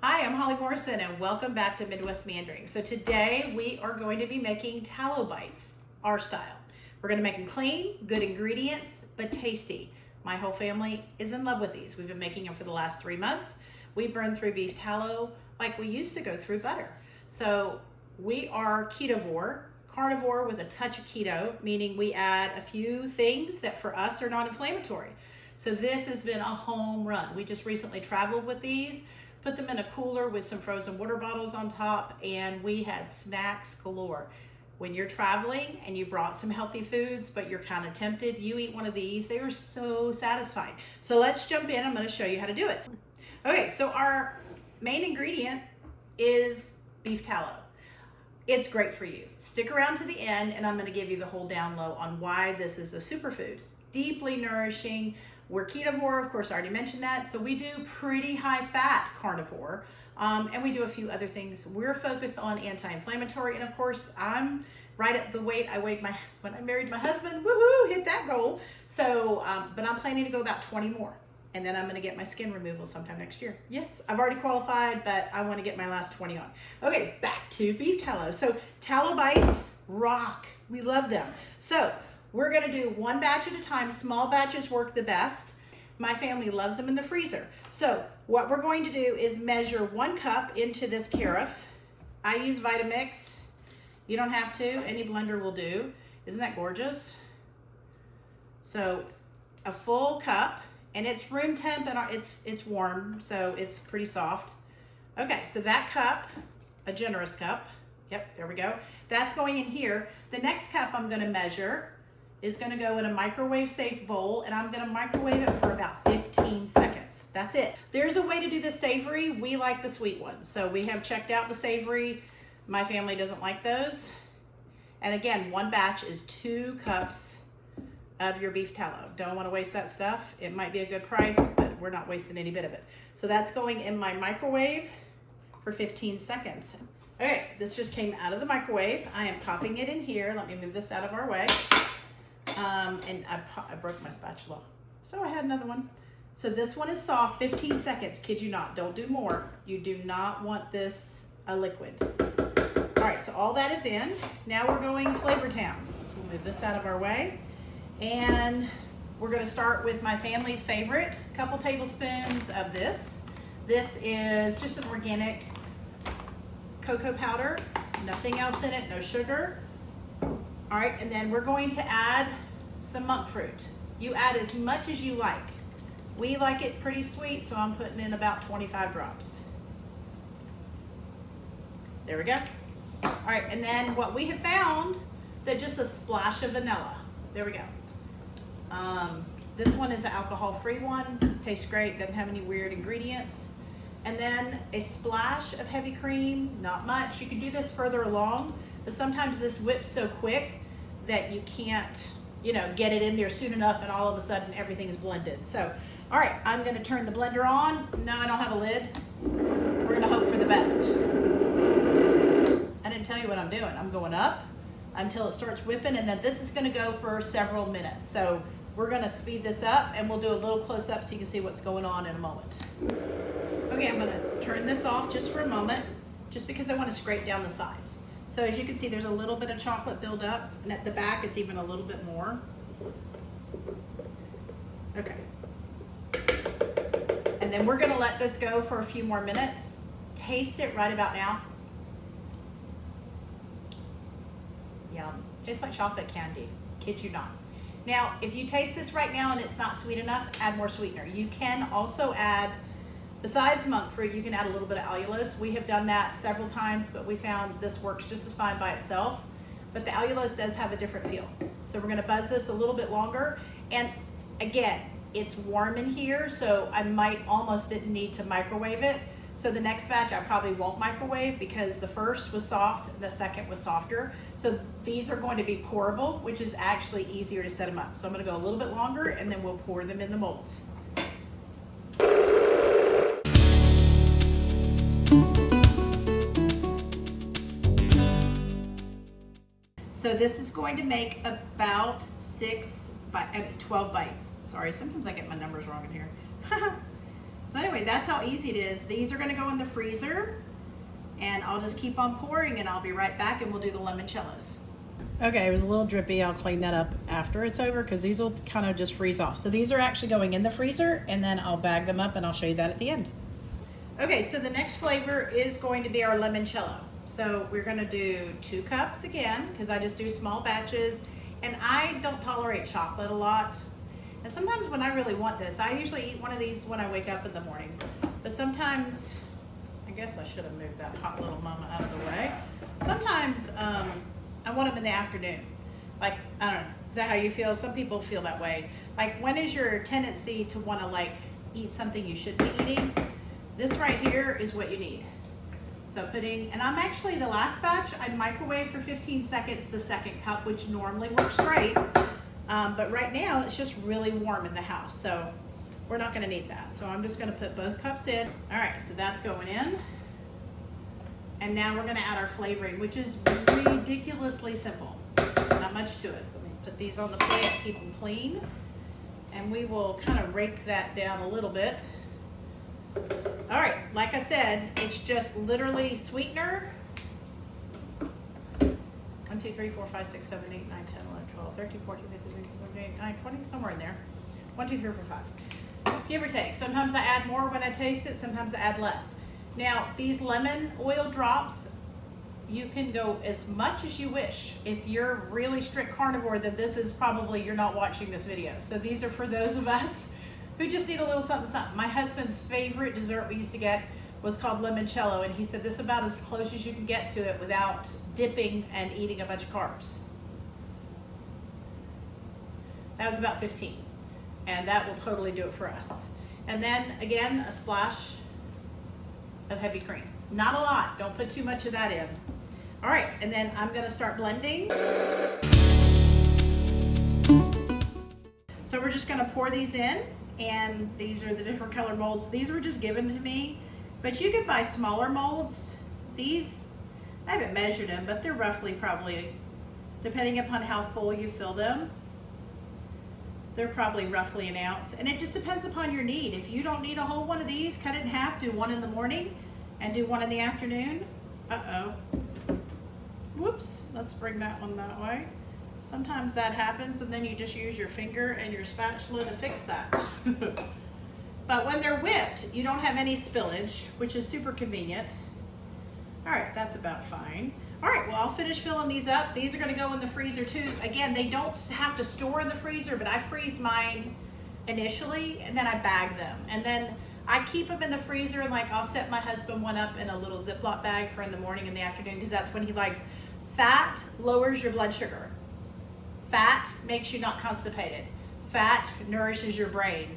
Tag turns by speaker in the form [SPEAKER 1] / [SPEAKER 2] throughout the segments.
[SPEAKER 1] Hi, I'm Holly Morrison and welcome back to Midwest Meandering. So today we are going to be making tallow bites, our style. We're going to make them clean, good ingredients, but tasty. My whole family is in love with these. We've been making them for the last 3 months. We burn through beef tallow like we used to go through butter. So we are carnivore with a touch of keto, meaning we add a few things that for us are not inflammatory. So this has been a home run. We just recently traveled with these, put them in a cooler with some frozen water bottles on top, and we had snacks galore. When you're traveling and you brought some healthy foods, but you're kind of tempted, you eat one of these, they are so satisfying. So let's jump in. I'm going to show you how to do it. Okay, so our main ingredient is beef tallow. It's great for you. Stick around to the end and I'm going to give you the whole down low on why this is a superfood. Deeply nourishing. We're ketovore, of course, I already mentioned that. So we do pretty high fat carnivore, and we do a few other things. We're focused on anti-inflammatory, and of course, I'm right at the weight I weighed when I married my husband. Woohoo, hit that goal. So, but I'm planning to go about 20 more, and then I'm going to get my skin removal sometime next year. Yes, I've already qualified, but I want to get my last 20 on. Okay, back to beef tallow. So tallow bites rock. We love them. So we're going to do one batch at a time. Small batches work the best. My family loves them in the freezer. So what we're going to do is measure 1 cup into this carafe. I use Vitamix. You don't have to. Any blender will do. Isn't that gorgeous? So a full cup, and it's room temp and it's warm, so it's pretty soft. Okay, so that cup, a generous cup. Yep, there we go. That's going in here. The next cup I'm going to measure is going to go in a microwave safe bowl, and I'm going to microwave it for about 15 seconds. That's it. There's a way to do the savory. We like the sweet ones. So we have checked out the savory. My family doesn't like those. And again, 1 batch is 2 cups of your beef tallow. Don't want to waste that stuff. It might be a good price, but we're not wasting any bit of it. So that's going in my microwave for 15 seconds. Okay, this just came out of the microwave. I am popping it in here. Let me move this out of our way. And I broke my spatula. So I had another one. So this one is soft, 15 seconds, kid you not, don't do more. You do not want this a liquid. All right, so all that is in. Now we're going Flavor Town. So we'll move this out of our way. And we're gonna start with my family's favorite, a couple tablespoons of this. This is just an organic cocoa powder, nothing else in it, no sugar. All right, and then we're going to add some monk fruit. You add as much as you like. We like it pretty sweet, so I'm putting in about 25 drops. There we go. All right, and then what we have found, that just a splash of vanilla. There we go. This one is an alcohol-free one. Tastes great, doesn't have any weird ingredients. And then a splash of heavy cream, not much. You can do this further along, but sometimes this whips so quick that you can't, get it in there soon enough, and all of a sudden everything is blended. So, all right, I'm gonna turn the blender on. No, I don't have a lid. We're gonna hope for the best. I didn't tell you what I'm doing. I'm going up until it starts whipping, and then this is gonna go for several minutes. So we're gonna speed this up, and we'll do a little close up so you can see what's going on in a moment. Okay, I'm gonna turn this off just for a moment, just because I wanna scrape down the sides. So as you can see, there's a little bit of chocolate buildup, and at the back, it's even a little bit more. Okay. And then we're gonna let this go for a few more minutes. Taste it right about now. Yum. Tastes like chocolate candy. Kid you not. Now, if you taste this right now and it's not sweet enough, add more sweetener. You can also add, besides monk fruit, you can add a little bit of allulose. We have done that several times, but we found this works just as fine by itself. But the allulose does have a different feel. So we're gonna buzz this a little bit longer. And again, it's warm in here, so I might almost didn't need to microwave it. So the next batch I probably won't microwave because the first was soft, the second was softer. So these are going to be pourable, which is actually easier to set them up. So I'm gonna go a little bit longer and then we'll pour them in the molds. So this is going to make about 12 bites. Sorry, sometimes I get my numbers wrong in here. So anyway, that's how easy it is. These are gonna go in the freezer, and I'll just keep on pouring, and I'll be right back, and we'll do the limoncellos. Okay, it was a little drippy. I'll clean that up after it's over because these will kind of just freeze off. So these are actually going in the freezer, and then I'll bag them up and I'll show you that at the end. Okay, so the next flavor is going to be our limoncello. So we're gonna do 2 cups again because I just do small batches, and I don't tolerate chocolate a lot. And sometimes when I really want this, I usually eat one of these when I wake up in the morning. But sometimes, I guess I should have moved that hot little mama out of the way. Sometimes I want them in the afternoon. Like, I don't know, is that how you feel? Some people feel that way. Like, when is your tendency to want to like eat something you shouldn't be eating? This right here is what you need. So and I'm actually, the last batch, I microwave for 15 seconds the second cup, which normally works great. But right now it's just really warm in the house. So we're not gonna need that. So I'm just gonna put both cups in. All right, so that's going in. And now we're gonna add our flavoring, which is ridiculously simple. Not much to it. So let me put these on the plate, keep them clean. And we will kind of rake that down a little bit. All right, like I said, it's just literally sweetener. 1, 2, 3, 4, 5, 6, 7, 8, 9, 10, 11, 12, 13, 14, 15, 16, 17, 18, 19, 20, somewhere in there. 1, 2, 3, 4, 5. Give or take. Sometimes I add more when I taste it, sometimes I add less. Now, these lemon oil drops, you can go as much as you wish. If you're really strict carnivore, then this is probably, you're not watching this video. So these are for those of us who just need a little something, something. My husband's favorite dessert we used to get was called limoncello, and he said this is about as close as you can get to it without dipping and eating a bunch of carbs. That was about 15, and that will totally do it for us. And then again, a splash of heavy cream. Not a lot, don't put too much of that in. All right, and then I'm gonna start blending. So we're just gonna pour these in, and these are the different color molds. These were just given to me, but you could buy smaller molds. These, I haven't measured them, but they're roughly probably, depending upon how full you fill them, they're probably roughly an ounce. And it just depends upon your need. If you don't need a whole one of these, cut it in half, do one in the morning and do one in the afternoon. Uh-oh. Whoops, let's bring that one that way. Sometimes that happens, and then you just use your finger and your spatula to fix that. But when they're whipped, you don't have any spillage, which is super convenient. All right, that's about fine. All right, well, I'll finish filling these up. These are gonna go in the freezer too. Again, they don't have to store in the freezer, but I freeze mine initially, and then I bag them. And then I keep them in the freezer, and like I'll set my husband one up in a little Ziploc bag for in the morning and the afternoon, because that's when he likes. Fat lowers your blood sugar. Fat makes you not constipated. Fat nourishes your brain.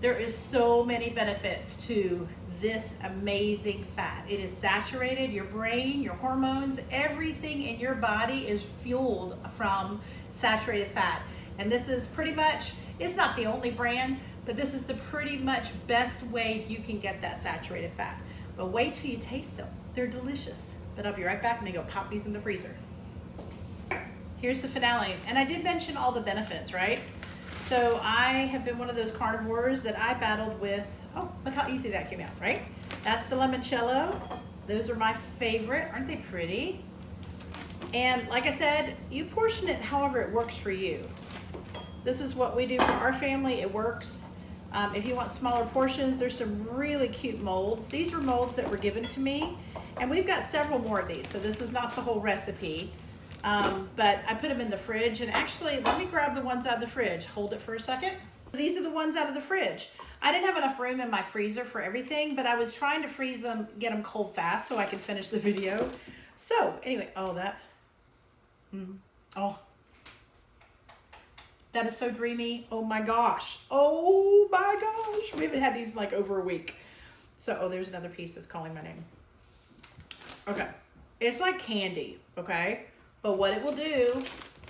[SPEAKER 1] There is so many benefits to this amazing fat. It is saturated, your brain, your hormones, everything in your body is fueled from saturated fat. And this is pretty much, it's not the only brand, but this is the pretty much best way you can get that saturated fat. But wait till you taste them. They're delicious. But I'll be right back and then go pop these in the freezer. Here's the finale. And I did mention all the benefits, right? So I have been one of those carnivores that I battled with. Oh, look how easy that came out, right? That's the limoncello. Those are my favorite. Aren't they pretty? And like I said, you portion it however it works for you. This is what we do for our family. It works. If you want smaller portions, there's some really cute molds. These were molds that were given to me, and we've got several more of these. So this is not the whole recipe, but I put them in the fridge. And actually, let me grab the ones out of the fridge. Hold it for a second. These are the ones out of the fridge. I didn't have enough room in my freezer for everything, but I was trying to freeze them, get them cold fast so I could finish the video. So anyway, oh, that is so dreamy. Oh my gosh. Oh my gosh. We haven't had these like over a week. So, oh, there's another piece that's calling my name. Okay. It's like candy, okay? But what it will do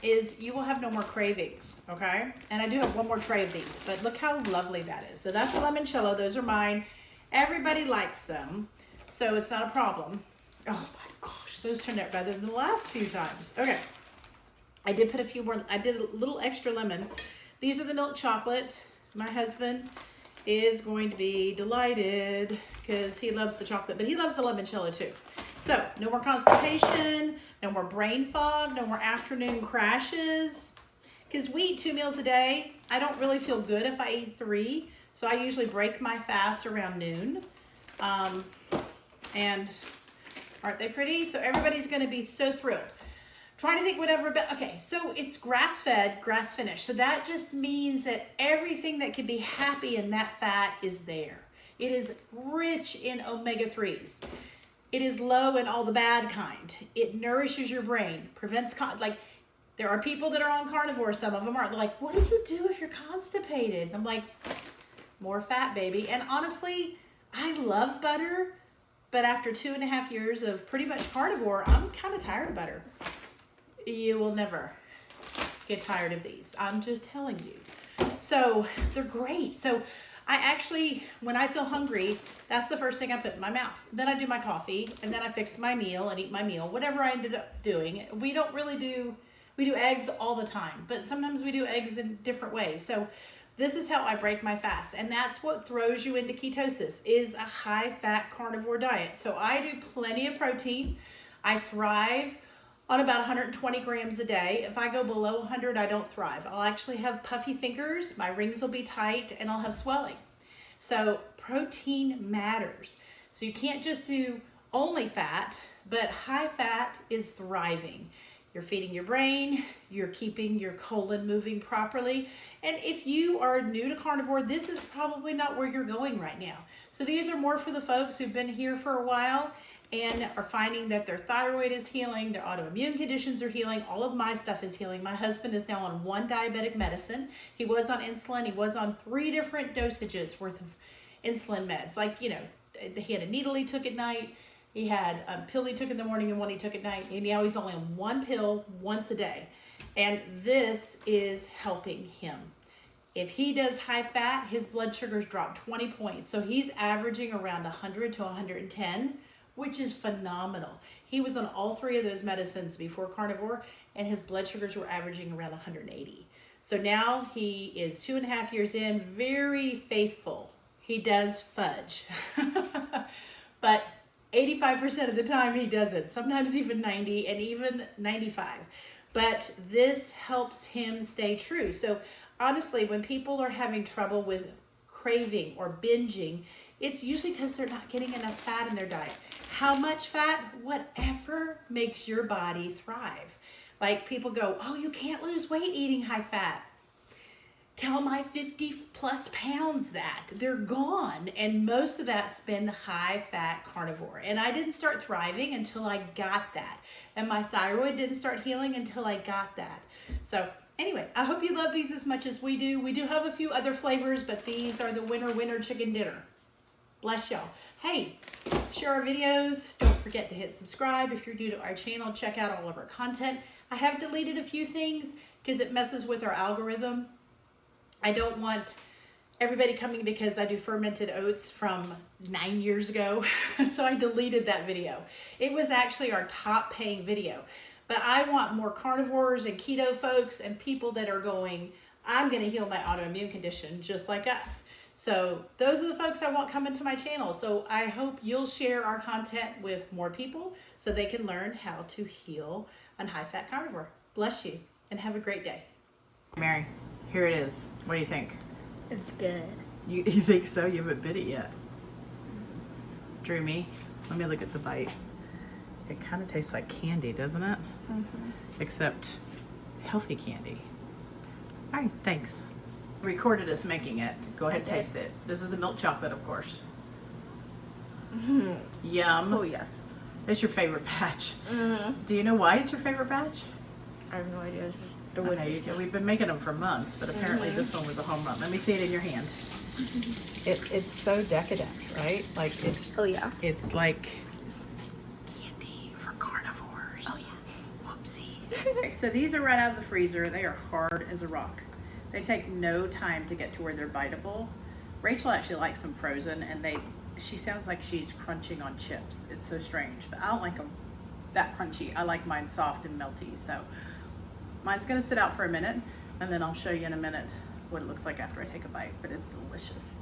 [SPEAKER 1] is you will have no more cravings, okay? And I do have one more tray of these, but look how lovely that is. So that's the limoncello. Those are mine. Everybody likes them, so it's not a problem. Oh my gosh, those turned out better than the last few times. Okay. I did put a few more, I did a little extra lemon. These are the milk chocolate, my husband. is going to be delighted because he loves the chocolate, but he loves the limoncello too. So no more constipation, no more brain fog, no more afternoon crashes. Because we eat 2 meals a day. I don't really feel good if I eat 3. So I usually break my fast around noon. And aren't they pretty? So everybody's going to be so thrilled. Trying to think whatever, but okay, so it's grass-fed, grass-finished. So that just means that everything that can be happy in that fat is there. It is rich in omega-3s. It is low in all the bad kind. It nourishes your brain, prevents, like, there are people that are on carnivore, some of them aren't. They're like, what do you do if you're constipated? I'm like, more fat, baby. And honestly, I love butter, but after 2.5 years of pretty much carnivore, I'm kind of tired of butter. You will never get tired of these. I'm just telling you. So they're great. So I actually, when I feel hungry, that's the first thing I put in my mouth. Then I do my coffee, and then I fix my meal and eat my meal, whatever I ended up doing. We don't really do, we do eggs all the time, but sometimes we do eggs in different ways. So this is how I break my fast, and that's what throws you into ketosis, is a high-fat carnivore diet. So I do plenty of protein. I thrive on about 120 grams a day. If I go below 100, I don't thrive. I'll actually have puffy fingers, my rings will be tight, and I'll have swelling. So protein matters. So you can't just do only fat, but high fat is thriving. You're feeding your brain, you're keeping your colon moving properly. And if you are new to carnivore, this is probably not where you're going right now. So these are more for the folks who've been here for a while and are finding that their thyroid is healing, their autoimmune conditions are healing, all of my stuff is healing. My husband is now on 1 diabetic medicine. He was on insulin. He was on 3 different dosages worth of insulin meds. Like, you know, he had a needle he took at night. He had a pill he took in the morning and one he took at night. And now he's only on 1 pill once a day. And this is helping him. If he does high fat, his blood sugars drop 20 points. So he's averaging around 100 to 110, which is phenomenal. He was on all 3 of those medicines before carnivore, and his blood sugars were averaging around 180. So now he is 2.5 years in, very faithful. He does fudge, but 85% of the time he doesn't, sometimes even 90 and even 95. But this helps him stay true. So honestly, when people are having trouble with craving or binging, it's usually because they're not getting enough fat in their diet. How much fat? Whatever makes your body thrive. Like people go, oh, you can't lose weight eating high fat. Tell my 50 plus pounds that. They're gone. And most of that's been high fat carnivore. And I didn't start thriving until I got that. And my thyroid didn't start healing until I got that. So anyway, I hope you love these as much as we do. We do have a few other flavors, but these are the winner chicken dinner. Bless y'all. Hey, share our videos. Don't forget to hit subscribe. If you're new to our channel, check out all of our content. I have deleted a few things because it messes with our algorithm. I don't want everybody coming because I do fermented oats from 9 years ago. So I deleted that video. It was actually our top paying video. But I want more carnivores and keto folks and people that are going, I'm going to heal my autoimmune condition just like us. So those are the folks I want coming to my channel. So I hope you'll share our content with more people so they can learn how to heal on high-fat carnivore. Bless you and have a great day. Mary, here it is. What do you think?
[SPEAKER 2] It's good.
[SPEAKER 1] You think so? You haven't bit it yet. Dreamy. Let me look at the bite. It kind of tastes like candy, doesn't it?
[SPEAKER 2] Mm-hmm.
[SPEAKER 1] Except healthy candy. All right, thanks. Recorded us making it. Go ahead, taste it. This is the milk chocolate, of course.
[SPEAKER 2] Mm-hmm.
[SPEAKER 1] Yum.
[SPEAKER 2] Oh, yes.
[SPEAKER 1] It's your favorite batch.
[SPEAKER 2] Mm-hmm.
[SPEAKER 1] Do you know why it's your favorite batch?
[SPEAKER 2] I have no idea. It's just
[SPEAKER 1] I know you can. We've been making them for months, but apparently this one was a home run. Let me see it in your hand. It's so decadent, right? Like it's.
[SPEAKER 2] Oh yeah.
[SPEAKER 1] It's like candy for carnivores.
[SPEAKER 2] Oh yeah.
[SPEAKER 1] Whoopsie. Okay, so these are right out of the freezer. They are hard as a rock. They take no time to get to where they're biteable. Rachel actually likes them frozen, and she sounds like she's crunching on chips. It's so strange, but I don't like them that crunchy. I like mine soft and melty. So mine's gonna sit out for a minute, and then I'll show you in a minute what it looks like after I take a bite, but it's delicious.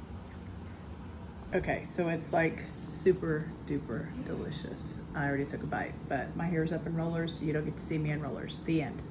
[SPEAKER 3] Okay, so it's like super duper delicious. I already took a bite, but my hair's up in rollers. You don't get to see me in rollers. The end.